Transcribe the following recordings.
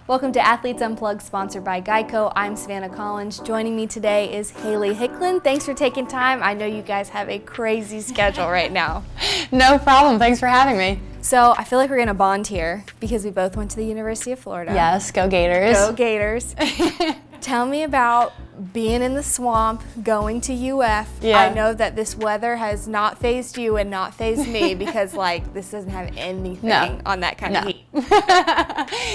Welcome to Athletes Unplugged, sponsored by Geico. I'm Savanna Collins. Joining me today is Haley Hicklen. Thanks for taking time. I know you guys have a crazy schedule right now. No problem. Thanks for having me. So I feel like we're going to bond here because we both went to the University of Florida. Yes, go Gators. Go Gators. Tell me about being in the swamp, going to UF. Yeah. I know that this weather has not fazed you and not fazed me because this doesn't have anything on that kind of heat.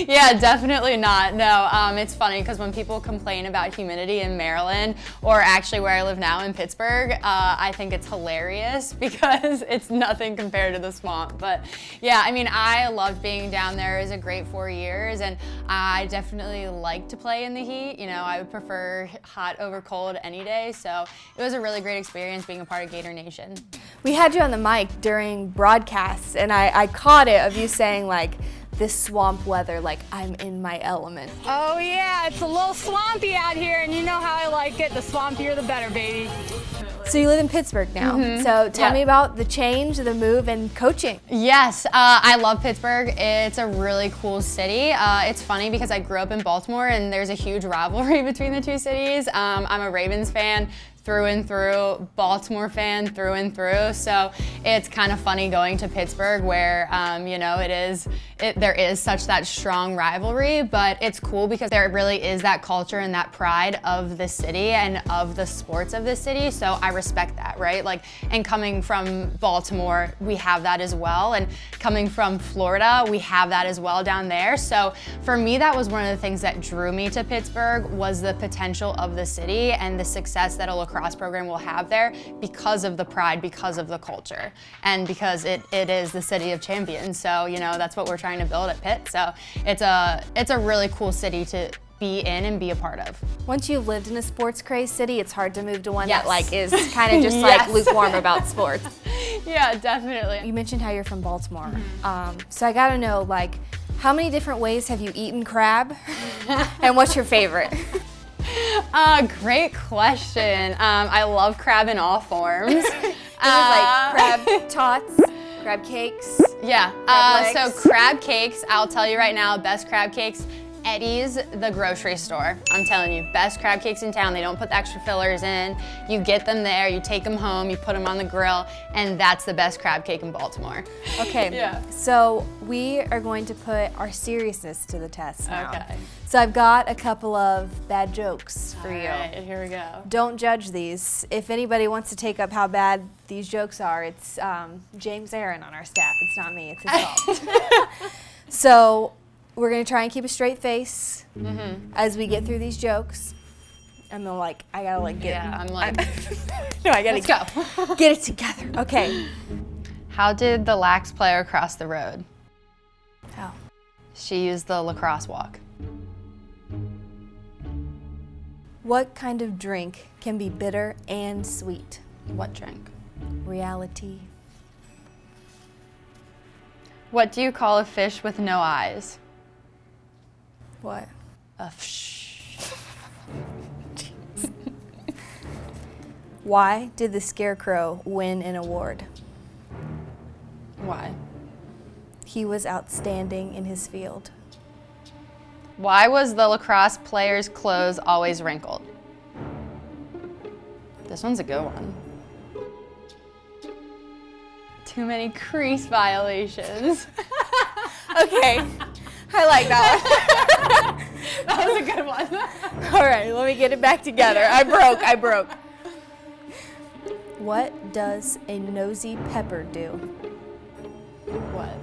Yeah, definitely not. No, it's funny because when people complain about humidity in Maryland, or actually where I live now in Pittsburgh, I think it's hilarious because it's nothing compared to the swamp. But yeah, I mean, I loved being down there. It was a great 4 years, and I definitely like to play in the heat. You know, I would prefer hot over cold any day, so it was a really great experience being a part of Gator Nation. We had you on the mic during broadcasts, and I caught it of you saying, like, this swamp weather, like, I'm in my element. Oh yeah, it's a little swampy out here, and you know how I like it. The swampier the better, baby. So you live in Pittsburgh now. So tell me about the change, the move, and coaching. Yes, I love Pittsburgh. It's a really cool city. It's funny because I grew up in Baltimore, and there's a huge rivalry between the two cities. I'm a Ravens fan through and through, Baltimore fan through and through. So it's kind of funny going to Pittsburgh where, you know, there is such that strong rivalry, but it's cool because there really is that culture and that pride of the city and of the sports of the city. So I respect that, right? Like, and coming from Baltimore, we have that as well. And coming from Florida, we have that as well down there. So for me, that was one of the things that drew me to Pittsburgh was the potential of the city and the success that a lacrosse program will have there because of the pride, because of the culture, and because it is the city of champions. So, you know, that's what we're trying to build at Pitt. So it's a really cool city to be in and be a part of. Once you've lived in a sports crazed city, it's hard to move to one Yes. that like is kind of just like lukewarm about sports. Yeah, definitely. You mentioned how you're from Baltimore. So I gotta know, like, how many different ways have you eaten crab? And what's your favorite? Great question. I love crab in all forms. Like crab tots, crab cakes. Yeah, Crab so legs. crab cakes, I'll tell you right now, best crab cakes, Eddie's, the grocery store. I'm telling you, best crab cakes in town. They don't put the extra fillers in. You get them there, you take them home, you put them on the grill, and that's the best crab cake in Baltimore. Okay, Yeah. so we are going to put our seriousness to the test now. Okay. So I've got a couple of bad jokes for you. All right, here we go. Don't judge these. If anybody wants to take up how bad these jokes are, it's James Aaron on our staff. It's not me, it's his fault. So we're gonna try and keep a straight face as we get through these jokes. And then I gotta get I'm like, no, I gotta let's go. get it together. Okay. How did the lax player cross the road? How? She used the lacrosse walk. What kind of drink can be bitter and sweet? What drink? Reality. What do you call a fish with no eyes? What? A fish. Why did the Scarecrow win an award? Why? He was outstanding in his field. Why was the lacrosse player's clothes always wrinkled? This one's a good one. Too many crease violations. Okay, I like that one. That was a good one. All right, let me get it back together. I broke. What does a nosy pepper do? What?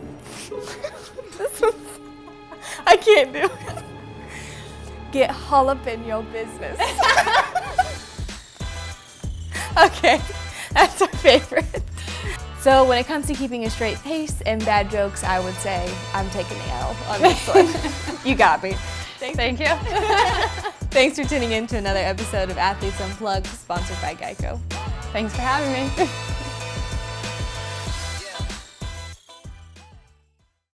I can't do it. Get all up in your business. Okay, that's our favorite. So when it comes to keeping a straight face and bad jokes, I would say I'm taking the L on this one. You got me. Thank you. Thanks for tuning in to another episode of Athletes Unplugged, sponsored by Geico. Thanks for having me.